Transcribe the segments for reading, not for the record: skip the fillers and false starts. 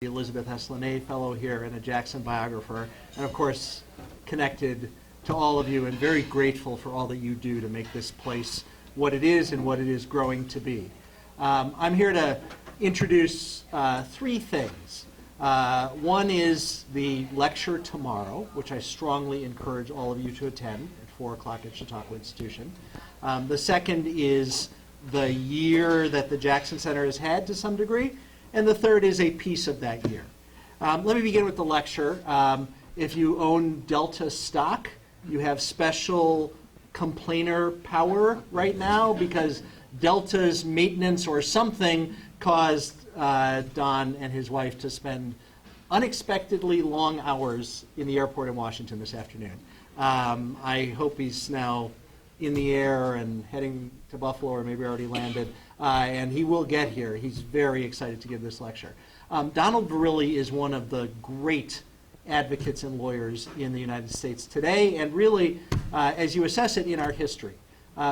Elizabeth S. Linnae Fellow here and a Jackson biographer, and of course connected to all of you and very grateful for all that you do to make this place what it is and what it is growing to be. I'm here to introduce three things. One is the lecture tomorrow, which I strongly encourage all of you to attend at 4 o'clock at Chautauqua Institution. The second is the year that the Jackson Center has had to some degree. And the third is a piece of that year. Let me begin with the lecture. If you own Delta stock, you have special complainer power right now because Delta's maintenance or something caused Don and his wife to spend unexpectedly long hours in the airport in Washington this afternoon. I hope he's now in the air and heading to Buffalo, or maybe already landed, and he will get here. He's very excited to give this lecture. Donald Verrilli is one of the great advocates and lawyers in the United States today, and really, as you assess it, in our history.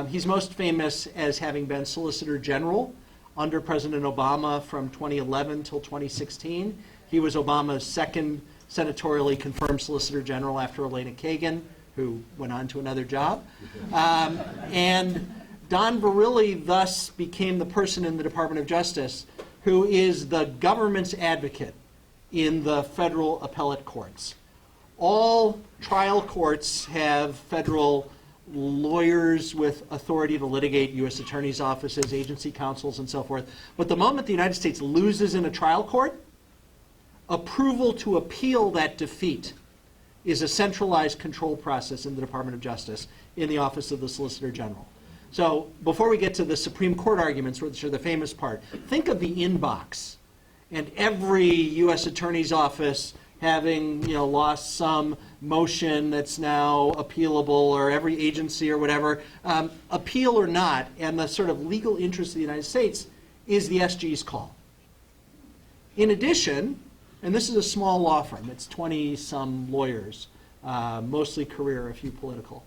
He's most famous as having been Solicitor General under President Obama from 2011 till 2016. He was Obama's second senatorially confirmed Solicitor General after Elena Kagan, who went on to another job. And Don Verrilli thus became the person in the Department of Justice who is the government's advocate in the federal appellate courts. All trial courts have federal lawyers with authority to litigate, U.S. attorneys' offices, agency counsels, and so forth. But the moment the United States loses in a trial court, approval to appeal that defeat is a centralized control process in the Department of Justice in the Office of the Solicitor General. So before we get to the Supreme Court arguments, which are the famous part, think of the inbox and every U.S. Attorney's Office having lost some motion that's now appealable, or every agency or whatever, appeal or not, and the sort of legal interest of the United States is the SG's call. In addition, and this is a small law firm, it's 20-some lawyers, mostly career, a few political.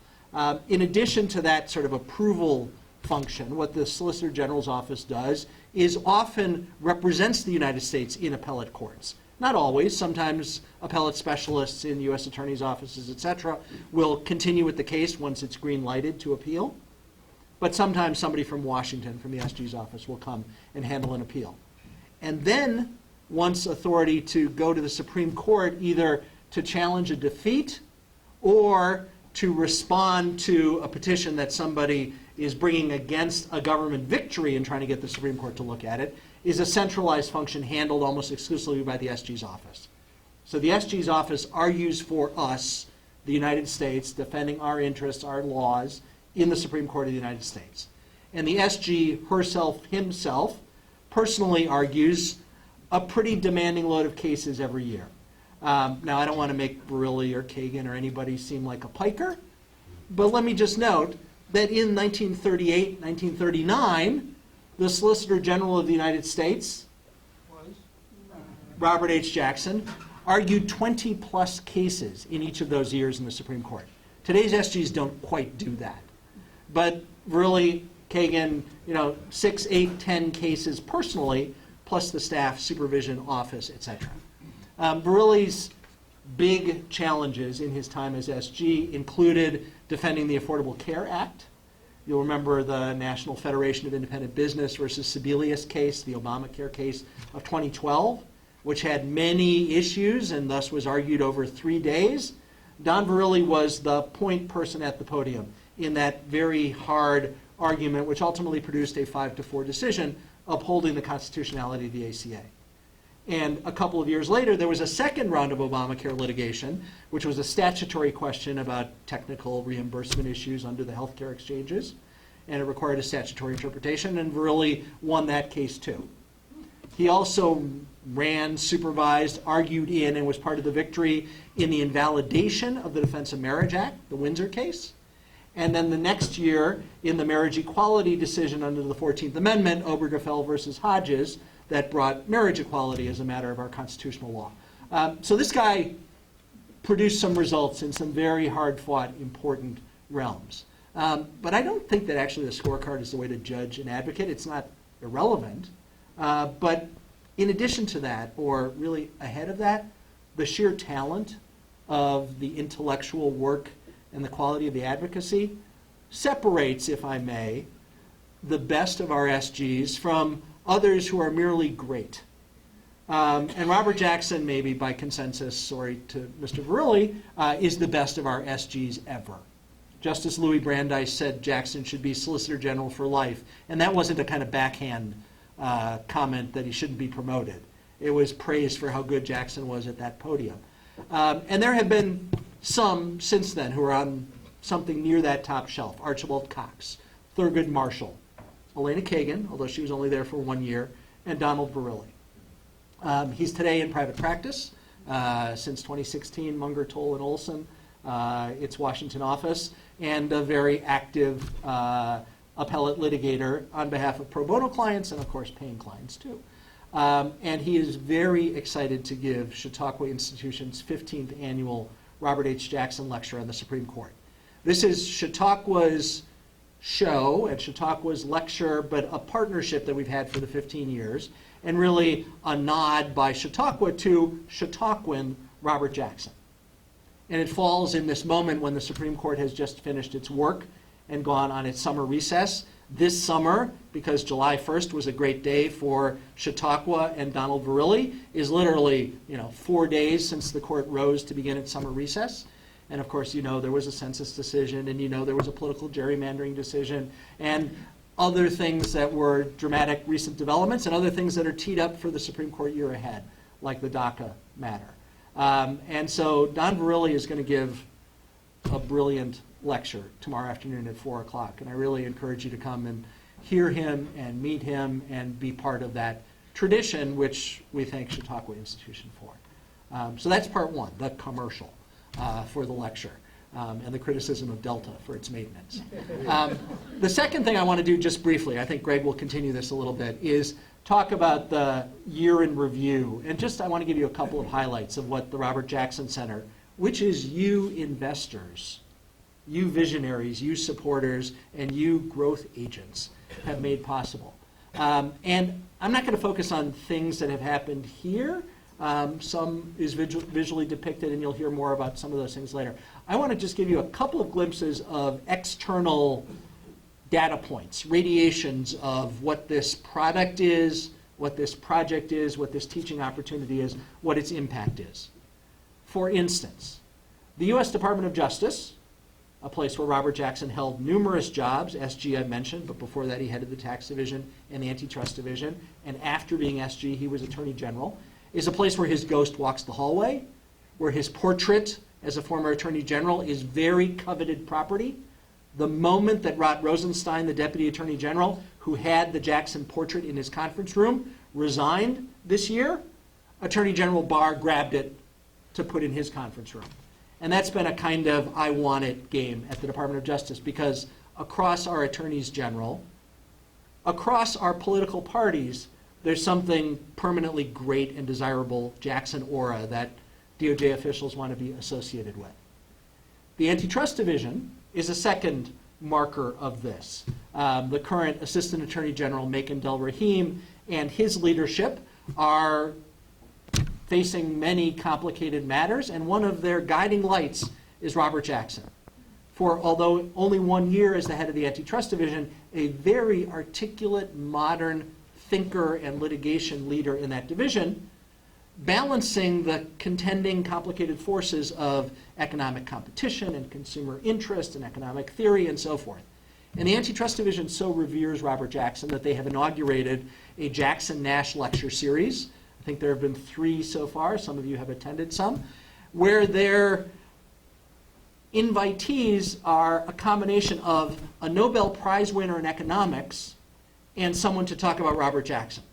In addition to that sort of approval function, what the Solicitor General's office does is often represents the United States in appellate courts. Not always. Sometimes appellate specialists in U.S. attorneys' offices, et cetera, will continue with the case once it's green-lighted to appeal. But sometimes somebody from Washington, from the SG's office, will come and handle an appeal. And then, once authority to go to the Supreme Court, either to challenge a defeat or to respond to a petition that somebody is bringing against a government victory and trying to get the Supreme Court to look at it, is a centralized function handled almost exclusively by the SG's office. So the SG's office argues for us, the United States, defending our interests, our laws, in the Supreme Court of the United States. And the SG himself, personally argues a pretty demanding load of cases every year. Now, I don't want to make Verrilli or Kagan or anybody seem like a piker, but let me just note that in 1938, 1939, the Solicitor General of the United States, Robert H. Jackson, argued 20-plus cases in each of those years in the Supreme Court. Today's SGs don't quite do that. But Verrilli, Kagan, 6, 8, 10 cases personally, plus the staff, supervision, office, etc. Verrilli's big challenges in his time as SG included defending the Affordable Care Act. You'll remember the National Federation of Independent Business versus Sebelius case, the Obamacare case of 2012, which had many issues and thus was argued over 3 days. Don Verrilli was the point person at the podium in that very hard argument, which ultimately produced a 5-4 decision upholding the constitutionality of the ACA. And a couple of years later, there was a second round of Obamacare litigation, which was a statutory question about technical reimbursement issues under the healthcare exchanges, and it required a statutory interpretation, and Verrilli won that case too. He also ran, supervised, argued in, and was part of the victory in the invalidation of the Defense of Marriage Act, the Windsor case. And then the next year, in the marriage equality decision under the 14th Amendment, Obergefell versus Hodges, that brought marriage equality as a matter of our constitutional law. So this guy produced some results in some very hard-fought, important realms. But I don't think that actually the scorecard is the way to judge an advocate. It's not irrelevant. But In addition to that, or really ahead of that, the sheer talent of the intellectual work and the quality of the advocacy separates, if I may, the best of our SGs from others who are merely great. And Robert Jackson, maybe by consensus, sorry to Mr. Verrilli, is the best of our SGs ever. Justice Louis Brandeis said Jackson should be Solicitor General for life, and that wasn't a kind of backhand comment that he shouldn't be promoted. It was praise for how good Jackson was at that podium. And there have been some since then who are on something near that top shelf. Archibald Cox, Thurgood Marshall, Elena Kagan, although she was only there for 1 year, and Donald Verrilli. He's today in private practice since 2016, Munger, Toll, and Olson, its Washington office, and a very active appellate litigator on behalf of pro bono clients and, of course, paying clients, too. And he is very excited to give Chautauqua Institution's 15th annual Robert H. Jackson Lecture on the Supreme Court. This is Chautauqua's show and Chautauqua's lecture, but a partnership that we've had for the 15 years, and really a nod by Chautauqua to Chautauquan Robert Jackson. And it falls in this moment when the Supreme Court has just finished its work and gone on its summer recess. This summer, because July 1st was a great day for Chautauqua and Donald Verrilli, is literally 4 days since the court rose to begin its summer recess. And of course, there was a census decision, and there was a political gerrymandering decision, and other things that were dramatic recent developments, and other things that are teed up for the Supreme Court year ahead, like the DACA matter. And so Don Verrilli is going to give a brilliant lecture tomorrow afternoon at 4 o'clock, and I really encourage you to come and hear him and meet him and be part of that tradition, which we thank Chautauqua Institution for. So that's part one, the commercial for the lecture, and the criticism of Delta for its maintenance. The second thing I want to do just briefly, I think Greg will continue this a little bit, is talk about the year in review. And I want to give you a couple of highlights of what the Robert Jackson Center, which is you investors, you visionaries, you supporters, and you growth agents have made possible. And I'm not going to focus on things that have happened here. Some is visually depicted, and you'll hear more about some of those things later. I want to just give you a couple of glimpses of external data points, radiations of what this product is, what this project is, what this teaching opportunity is, what its impact is. For instance, the U.S. Department of Justice, a place where Robert Jackson held numerous jobs, SG I mentioned, but before that he headed the tax division and the antitrust division, and after being SG he was Attorney General, is a place where his ghost walks the hallway, where his portrait as a former Attorney General is very coveted property. The moment that Rod Rosenstein, the Deputy Attorney General, who had the Jackson portrait in his conference room, resigned this year, Attorney General Baer grabbed it to put in his conference room. And that's been a kind of I want it game at the Department of Justice, because across our attorneys general, across our political parties, there's something permanently great and desirable Jackson aura that DOJ officials want to be associated with. The Antitrust Division is a second marker of this. The current Assistant Attorney General, Macon Del Rahim, and his leadership are facing many complicated matters, and one of their guiding lights is Robert Jackson. For although only 1 year as the head of the Antitrust Division, a very articulate, modern thinker and litigation leader in that division, balancing the contending complicated forces of economic competition and consumer interest and economic theory and so forth. And the Antitrust Division so reveres Robert Jackson that they have inaugurated a Jackson Nash lecture series. I think there have been 3 so far. Some of you have attended some, where their invitees are a combination of a Nobel Prize winner in economics and someone to talk about Robert Jackson.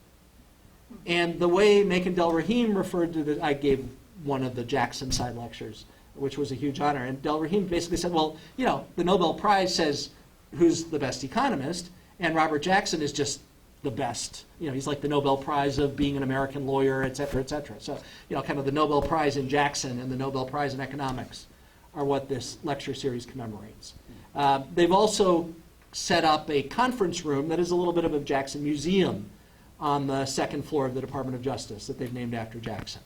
And the way Macon Del Rahim referred to I gave one of the Jackson side lectures, which was a huge honor. And Del Rahim basically said, well, the Nobel Prize says who's the best economist, and Robert Jackson is just the best. He's like the Nobel Prize of being an American lawyer, et cetera, et cetera. So, kind of the Nobel Prize in Jackson and the Nobel Prize in economics are what this lecture series commemorates. They've also set up a conference room that is a little bit of a Jackson museum, on the second floor of the Department of Justice that they've named after Jackson.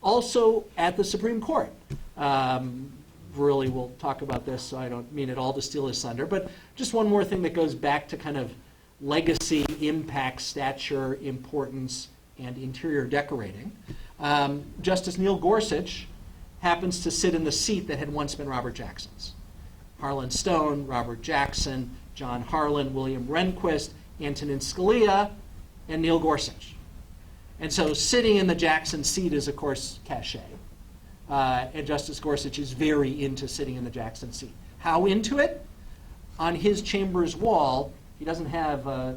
Also at the Supreme Court. Verrilli will talk about this, so I don't mean at all to steal his thunder, but just one more thing that goes back to kind of legacy, impact, stature, importance, and interior decorating. Justice Neil Gorsuch happens to sit in the seat that had once been Robert Jackson's. Harlan Stone, Robert Jackson, John Harlan, William Rehnquist, Antonin Scalia, and Neil Gorsuch. And so sitting in the Jackson seat is, of course, cachet. And Justice Gorsuch is very into sitting in the Jackson seat. How into it? On his chamber's wall, he doesn't have a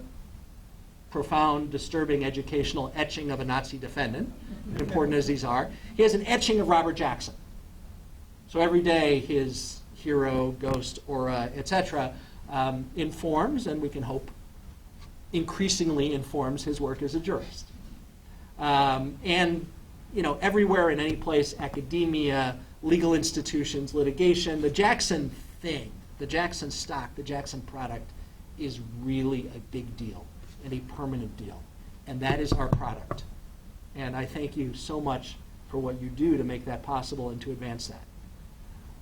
profound, disturbing educational etching of a Nazi defendant, important as these are. He has an etching of Robert Jackson. So every day his hero, ghost, aura, etc. Informs, and we can hope increasingly informs, his work as a jurist. And everywhere in any place, academia, legal institutions, litigation, the Jackson thing, the Jackson stock, the Jackson product is really a big deal and a permanent deal. And that is our product. And I thank you so much for what you do to make that possible and to advance that.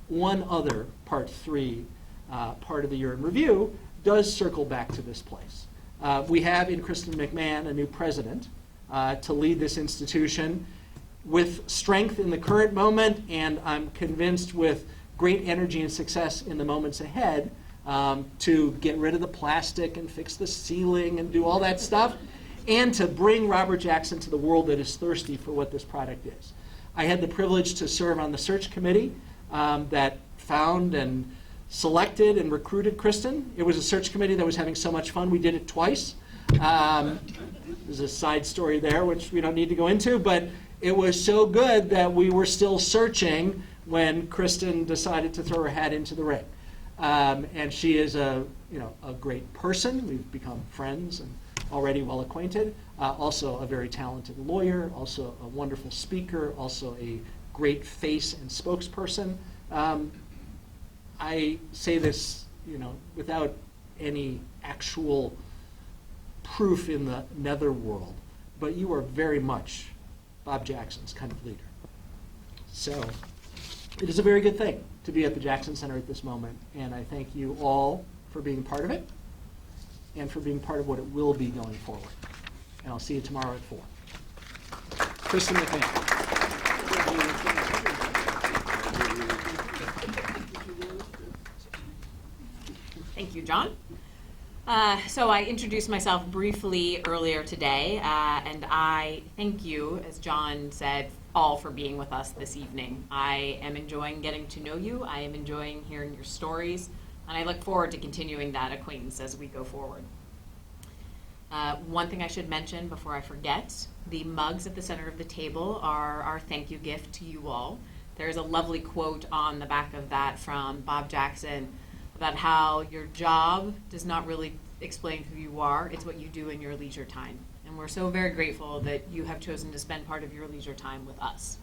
One other, part 3, part of the year in review, does circle back to this place. We have in Kristen McMahon a new president to lead this institution with strength in the current moment, and I'm convinced with great energy and success in the moments ahead to get rid of the plastic and fix the ceiling and do all that stuff, and to bring Robert Jackson to the world that is thirsty for what this product is. I had the privilege to serve on the search committee that found and selected and recruited Kristen. It was a search committee that was having so much fun, we did it twice. There's a side story there, which we don't need to go into, but it was so good that we were still searching when Kristen decided to throw her hat into the ring. And she is a great person. We've become friends and already well acquainted. Also a very talented lawyer, also a wonderful speaker, also a great face and spokesperson. I say this, without any actual proof in the netherworld, but you are very much Bob Jackson's kind of leader. So it is a very good thing to be at the Jackson Center at this moment, and I thank you all for being part of it and for being part of what it will be going forward. And I'll see you tomorrow at 4. Kristen McMahon. Thank you, John. So I introduced myself briefly earlier today, and I thank you, as John said, all for being with us this evening. I am enjoying getting to know you. I am enjoying hearing your stories, and I look forward to continuing that acquaintance as we go forward. One thing I should mention before I forget, the mugs at the center of the table are our thank you gift to you all. There's a lovely quote on the back of that from Bob Jackson about how your job does not really explain who you are, it's what you do in your leisure time. And we're so very grateful that you have chosen to spend part of your leisure time with us.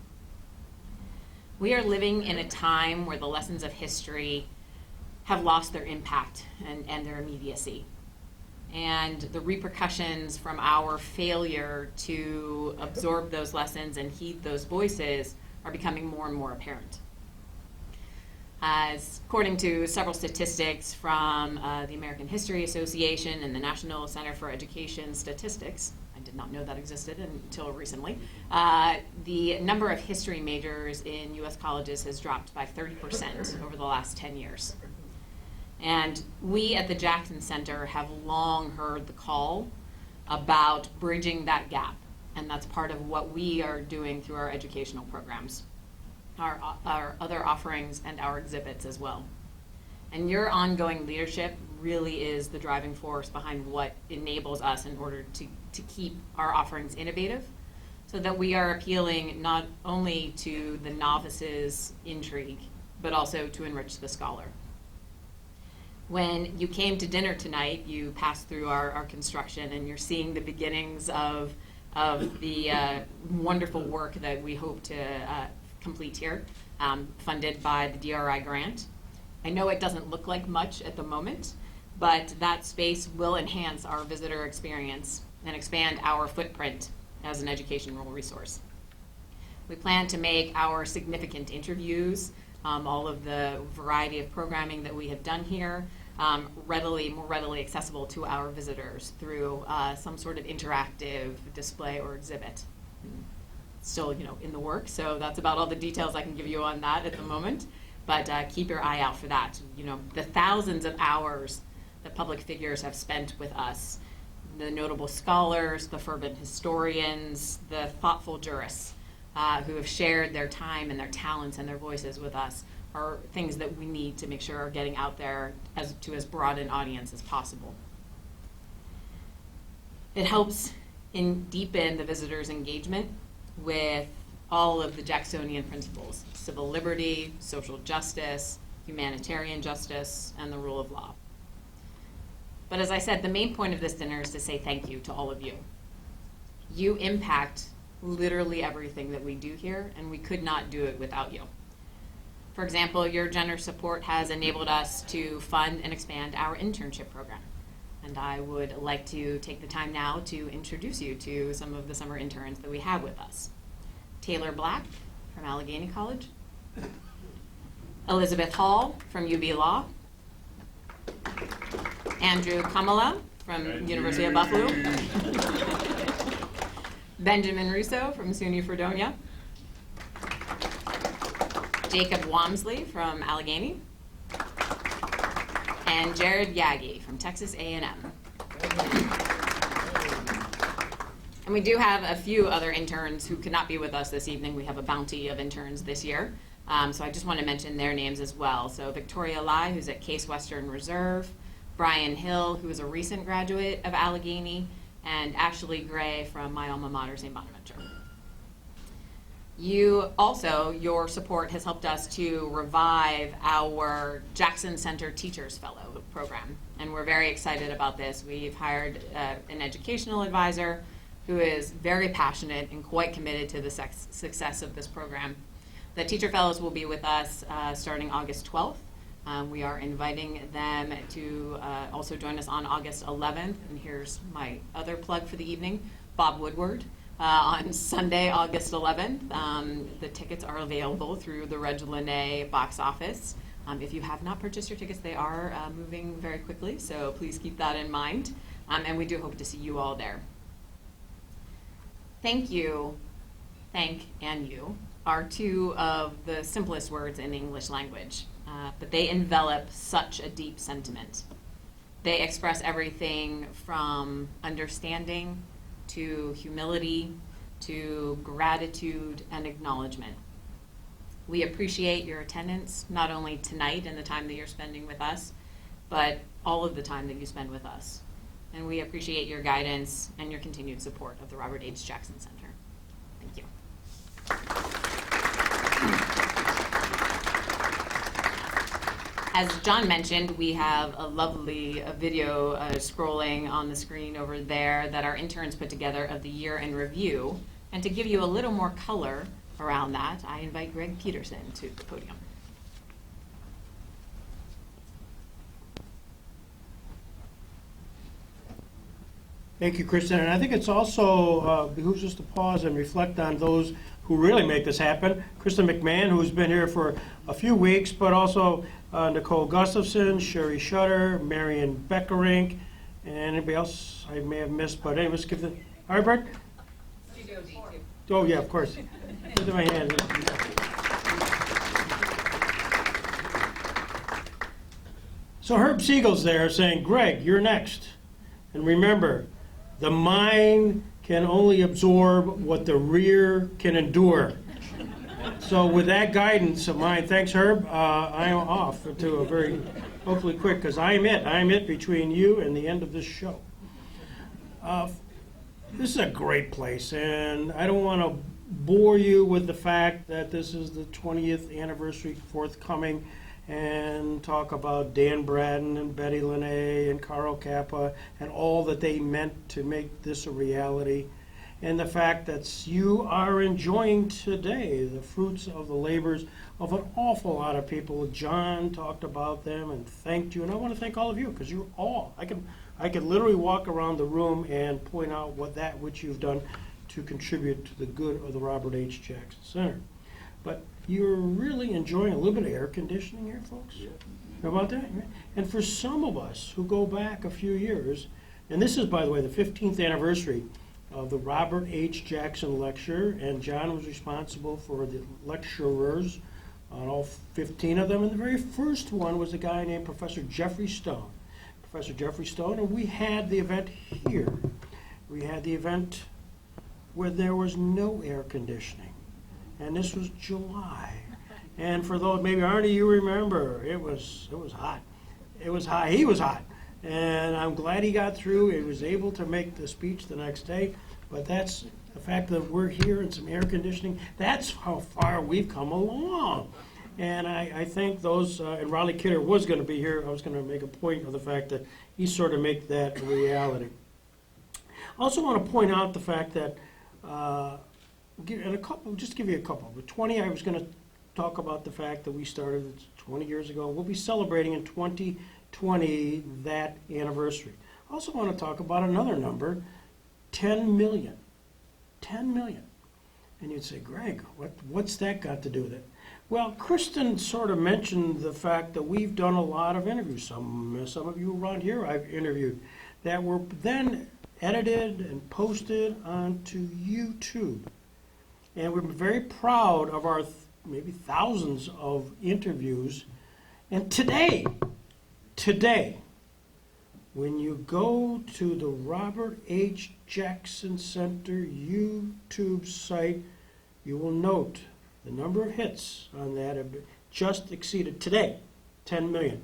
We are living in a time where the lessons of history have lost their impact and their immediacy. And the repercussions from our failure to absorb those lessons and heed those voices are becoming more and more apparent. As according to several statistics from the American History Association and the National Center for Education Statistics, I did not know that existed until recently, the number of history majors in U.S. colleges has dropped by 30% over the last 10 years. And we at the Jackson Center have long heard the call about bridging that gap, and that's part of what we are doing through our educational programs. Our other offerings and our exhibits as well. And your ongoing leadership really is the driving force behind what enables us in order to keep our offerings innovative, so that we are appealing not only to the novice's intrigue, but also to enrich the scholar. When you came to dinner tonight, you passed through our construction, and you're seeing the beginnings of the wonderful work that we hope to complete here, funded by the DRI grant. I know it doesn't look like much at the moment, but that space will enhance our visitor experience and expand our footprint as an educational resource. We plan to make our significant interviews, all of the variety of programming that we have done here, more readily accessible to our visitors through some sort of interactive display or exhibit. Still, in the works, so that's about all the details I can give you on that at the moment. But keep your eye out for that. The thousands of hours that public figures have spent with us, the notable scholars, the fervent historians, the thoughtful jurists who have shared their time and their talents and their voices with us, are things that we need to make sure are getting out there to as broad an audience as possible. It helps deepen the visitors' engagement with all of the Jacksonian principles: civil liberty, social justice, humanitarian justice, and the rule of law. But as I said, the main point of this dinner is to say thank you to all of you. You impact literally everything that we do here, and we could not do it without you. For example, your generous support has enabled us to fund and expand our internship program. And I would like to take the time now to introduce you to some of the summer interns that we have with us. Taylor Black from Allegheny College. Elizabeth Hall from UB Law. Andrew Kamala from University of Buffalo. Benjamin Russo from SUNY Fredonia. Jacob Wamsley from Allegheny. And Jared Yagi from Texas A&M. And we do have a few other interns who could not be with us this evening. We have a bounty of interns this year. So I just want to mention their names as well. So Victoria Lai, who's at Case Western Reserve, Brian Hill, who is a recent graduate of Allegheny, and Ashley Gray from my alma mater, St. Bonaventure. Your support has helped us to revive our Jackson Center Teachers Fellow program, and we're very excited about this. We've hired an educational advisor who is very passionate and quite committed to the success of this program. The Teacher Fellows will be with us starting August 12th. We are inviting them to also join us on August 11th, and here's my other plug for the evening, Bob Woodward. On Sunday, August 11th. The tickets are available through the Reg Lene box office. If you have not purchased your tickets, they are moving very quickly, so please keep that in mind. And we do hope to see you all there. Thank you, thank, and you are two of the simplest words in the English language, but they envelop such a deep sentiment. They express everything from understanding to humility, to gratitude and acknowledgement. We appreciate your attendance, not only tonight and the time that you're spending with us, but all of the time that you spend with us. And we appreciate your guidance and your continued support of the Robert H. Jackson Center. Thank you. As John mentioned, we have a lovely video scrolling on the screen over there that our interns put together of the year in review. And to give you a little more color around that, I invite Greg Peterson to the podium. Thank you, Kristen. And I think it's also behooves us to pause and reflect on those who really make this happen. Kristen McMahon, who's been here for a few weeks, but also Nicole Gustafson, Sherry Shutter, Marion Beckerink, and anybody else I may have missed. But anyway, let's give the... All right, Bert? Oh, yeah, of course. Look at my hand. So Herb Siegel's there saying, Greg, you're next. And remember, the mind can only absorb what the rear can endure. So with that guidance of mine, thanks Herb, I am off to a very, hopefully quick, because I'm it between you and the end of this show. This is a great place, and I don't want to bore you with the fact that this is the 20th anniversary forthcoming and talk about Dan Braden and Betty Lene and Carl Kappa and all that they meant to make this a reality. And the fact that you are enjoying today the fruits of the labors of an awful lot of people. John talked about them and thanked you, and I want to thank all of you because you're all, I can I could literally walk around the room and point out which you've done to contribute to the good of the Robert H. Jackson Center. But you're really enjoying a little bit of air conditioning here, folks? How about that? And for some of us who go back a few years, and this is, by the way, the 15th anniversary of the Robert H. Jackson Lecture, and John was responsible for the lecturers on all 15 of them. And the very first one was a guy named Professor Jeffrey Stone. Professor Jeffrey Stone, and we had the event here. We had the event where there was no air conditioning, and this was July. And for those, maybe Arnie, you remember, it was hot. It was hot. He was hot. And I'm glad he got through. He was able to make the speech the next day. But that's the fact that we're here and some air conditioning. That's how far we've come along. And I think those, and Riley Kidder was going to be here. I was going to make a point of the fact that he sort of make that a reality. I also want to point out the fact that, just give you a couple. With 20, I was going to talk about the fact that we started 20 years ago. We'll be celebrating in 2020 that anniversary. I also want to talk about another number, 10 million. 10 million. And you'd say, Greg, what's that got to do with it? Well, Kristen sort of mentioned the fact that we've done a lot of interviews. Some of you around here I've interviewed that were then edited and posted onto YouTube. And we're very proud of our maybe thousands of interviews. And today, when you go to the Robert H. Jackson Center YouTube site, you will note the number of hits on that have just exceeded today 10 million.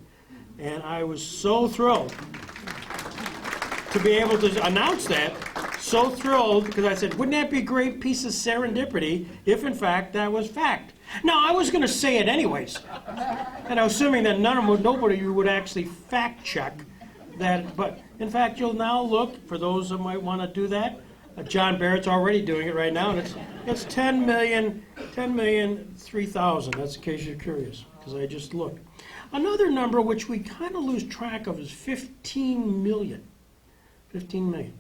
And I was so thrilled to be able to announce that. So thrilled, because I said, wouldn't that be a great piece of serendipity if, in fact, that was fact? Now, I was going to say it anyways, and I was assuming that nobody of you would actually fact check that. But in fact, you'll now look for those that might want to do that. John Barrett's already doing it right now, and it's 10,003,000. That's in case you're curious, because I just looked. Another number which we kind of lose track of is 15 million. 15 million.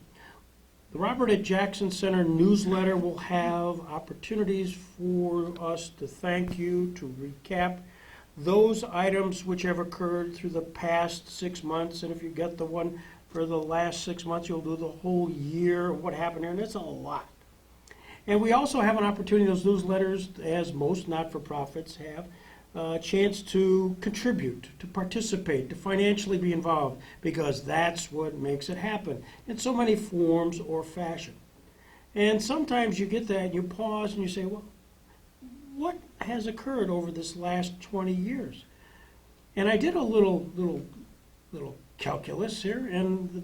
The Robert H. Jackson Center newsletter will have opportunities for us to thank you, to recap those items which have occurred through the past 6 months. And if you get the one for the last 6 months, you'll do the whole year of what happened here, and it's a lot. And we also have an opportunity, those newsletters, as most not-for-profits have, a chance to contribute, to participate, to financially be involved, because that's what makes it happen in so many forms or fashion. And sometimes you get that and you pause and you say, well, what has occurred over this last 20 years? And I did a little calculus here, and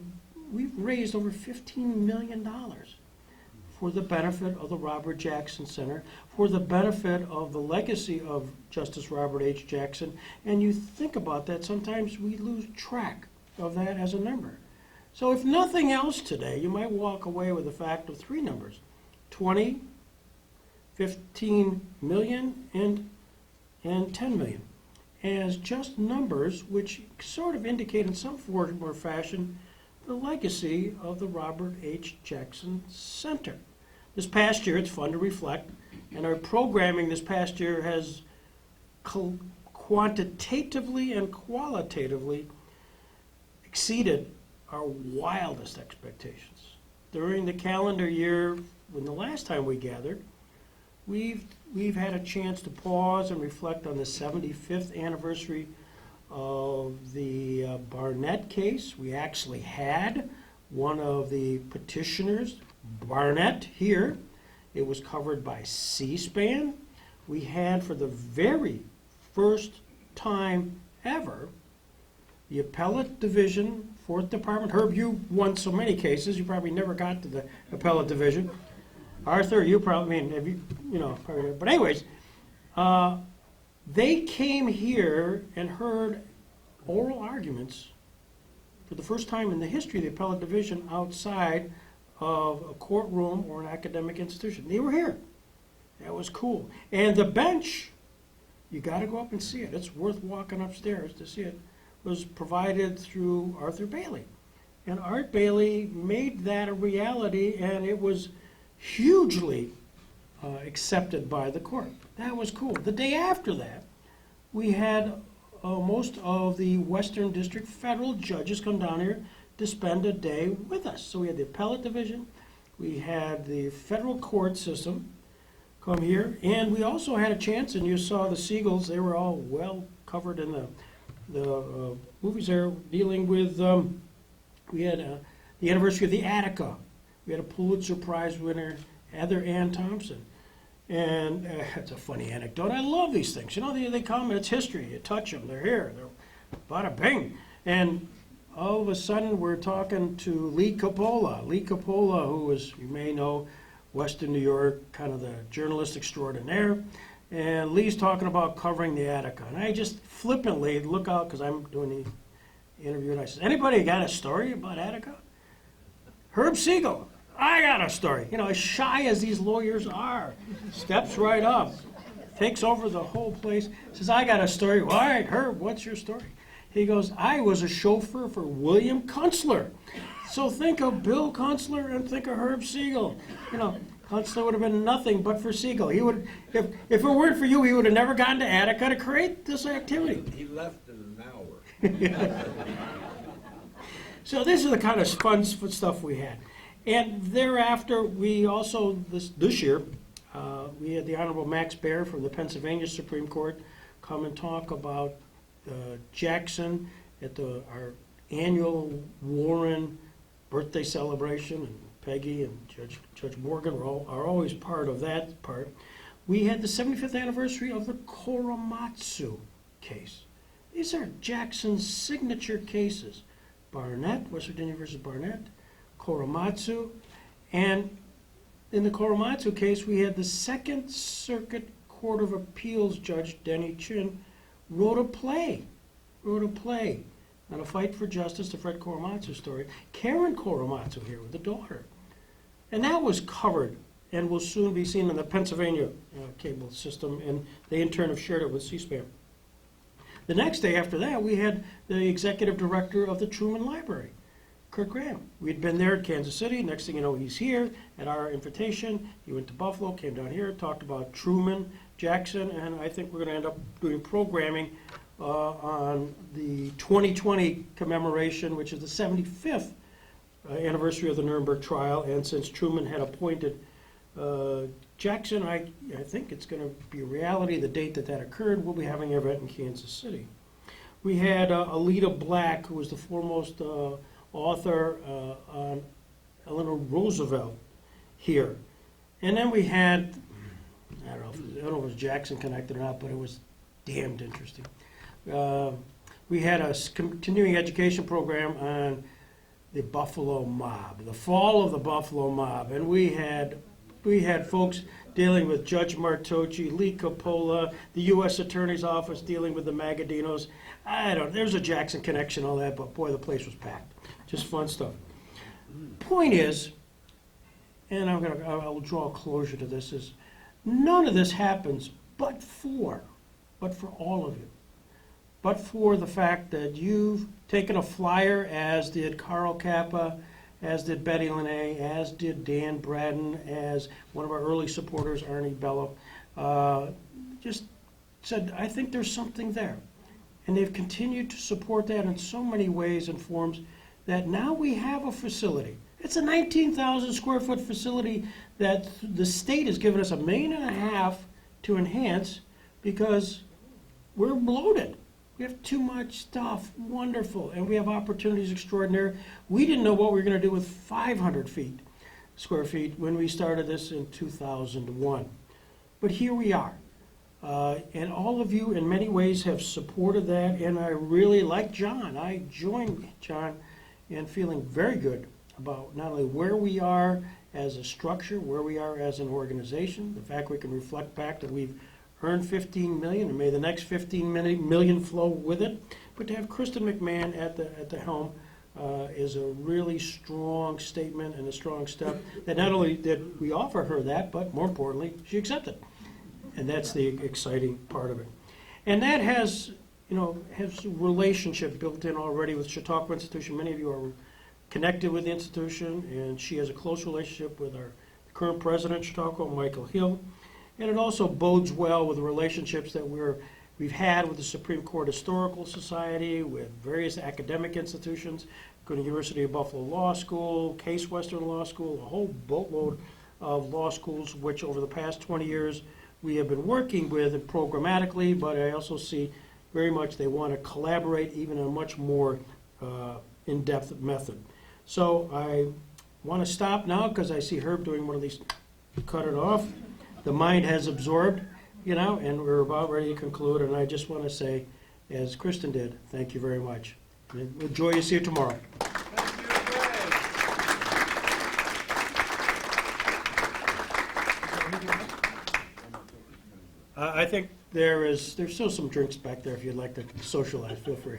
we've raised over $15 million for the benefit of the Robert Jackson Center, for the benefit of the legacy of Justice Robert H. Jackson. And you think about that, sometimes we lose track of that as a number. So if nothing else today, you might walk away with the fact of three numbers: 20, 15 million, and 10 million, as just numbers which sort of indicate in some form or fashion the legacy of the Robert H. Jackson Center. This past year, it's fun to reflect, and our programming this past year has quantitatively and qualitatively exceeded our wildest expectations. During the calendar year, when the last time we gathered, we've had a chance to pause and reflect on the 75th anniversary of the Barnett case. We actually had one of the petitioners, Barnett, here. It was covered by C-SPAN. We had, for the very first time ever, the Appellate Division, 4th Department. Herb, you won so many cases, you probably never got to the Appellate Division. Arthur, you probably, probably, but anyways, they came here and heard oral arguments for the first time in the history of the Appellate Division outside of a courtroom or an academic institution. They were here. That was cool. And the bench, you got to go up and see it. It's worth walking upstairs to see it. Was provided through Arthur Bailey. And Art Bailey made that a reality, and it was hugely accepted by the court. That was cool. The day after that, we had most of the Western District federal judges come down here to spend a day with us. So we had the appellate division, we had the federal court system come here, and we also had a chance, and you saw the Seagulls, they were all well covered in the movies there, dealing with, we had the anniversary of the Attica. We had a Pulitzer Prize winner, Heather Ann Thompson. And it's a funny anecdote. I love these things. You know, they come, it's history. You touch them, they're here. They're bada bing. And all of a sudden, we're talking to Lee Coppola. Lee Coppola, who was, you may know, Western New York, kind of the journalist extraordinaire. And Lee's talking about covering the Attica. And I just flippantly look out, because I'm doing the interview, and I said, anybody got a story about Attica? Herb Siegel. I got a story. You know, as shy as these lawyers are, steps right up, takes over the whole place, says, I got a story. Well, all right, Herb, what's your story? He goes, I was a chauffeur for William Kunstler. So think of Bill Kunstler and think of Herb Siegel. You know, Kunstler would have been nothing but for Siegel. He would, if it weren't for you, he would have never gotten to Attica to create this activity. He left in an hour. So this is the kind of fun stuff we had. And thereafter, we also, this year, we had the Honorable Max Baer from the Pennsylvania Supreme Court come and talk about Jackson at our annual Warren birthday celebration, and Peggy and Judge Morgan are always part of that part. We had the 75th anniversary of the Korematsu case. These are Jackson's signature cases. Barnett, West Virginia versus Barnett, Korematsu, and in the Korematsu case, we had the Second Circuit Court of Appeals Judge Denny Chin wrote a play on a fight for justice, the Fred Korematsu story. Karen Korematsu here with the daughter. And that was covered and will soon be seen in the Pennsylvania cable system, and they in turn have shared it with C-SPAN. The next day after that, we had the executive director of the Truman Library, Kurt Graham. We'd been there at Kansas City. Next thing you know, he's here at our invitation. He went to Buffalo, came down here, talked about Truman, Jackson, and I think we're going to end up doing programming on the 2020 commemoration, which is the 75th anniversary of the Nuremberg trial. And since Truman had appointed Jackson, I think it's going to be a reality. The date that occurred, we'll be having an event in Kansas City. We had Alida Black, who was the foremost author on Eleanor Roosevelt here. And then we had, I don't know if it was Jackson connected or not, but it was damned interesting. We had a continuing education program on the Buffalo Mob, the fall of the Buffalo Mob. And we had folks dealing with Judge Martocci, Lee Coppola, the U.S. Attorney's Office dealing with the Magadinos. There's a Jackson connection, all that, but boy, the place was packed. Just fun stuff. Point is, and I'll draw a closure to this, is none of this happens but for all of you. But for the fact that you've taken a flyer, as did Carl Kappa, as did Betty Linnae, as did Dan Braden, as one of our early supporters, Arnie Bello, just said, I think there's something there. And they've continued to support that in so many ways and forms that now we have a facility. It's a 19,000 square foot facility that the state has given us $1.5 million to enhance because we're bloated. We have too much stuff, wonderful, and we have opportunities extraordinary. We didn't know what we were going to do with 500 square feet when we started this in 2001. But here we are. And all of you in many ways have supported that, and I really, like John, I joined John in feeling very good about not only where we are as a structure, where we are as an organization, the fact we can reflect back that we've earned $15 million, and may the next $15 million flow with it. But to have Kristen McMahon at the helm is a really strong statement and a strong step. That not only did we offer her that, but more importantly, she accepted. And that's the exciting part of it. And that has a relationship built in already with Chautauqua Institution. Many of you are connected with the institution, and she has a close relationship with our current president, Chautauqua, Michael Hill. And it also bodes well with the relationships that we've had with the Supreme Court Historical Society, with various academic institutions, including University of Buffalo Law School, Case Western Law School, a whole boatload of law schools, which over the past 20 years we have been working with and programmatically, but I also see very much they want to collaborate even in a much more in-depth method. So I want to stop now because I see Herb doing one of these, cut it off. The mind has absorbed, and we're about ready to conclude. And I just want to say, as Kristen did, thank you very much. And enjoy to see you tomorrow. I think there's still some drinks back there if you'd like to socialize. Feel free.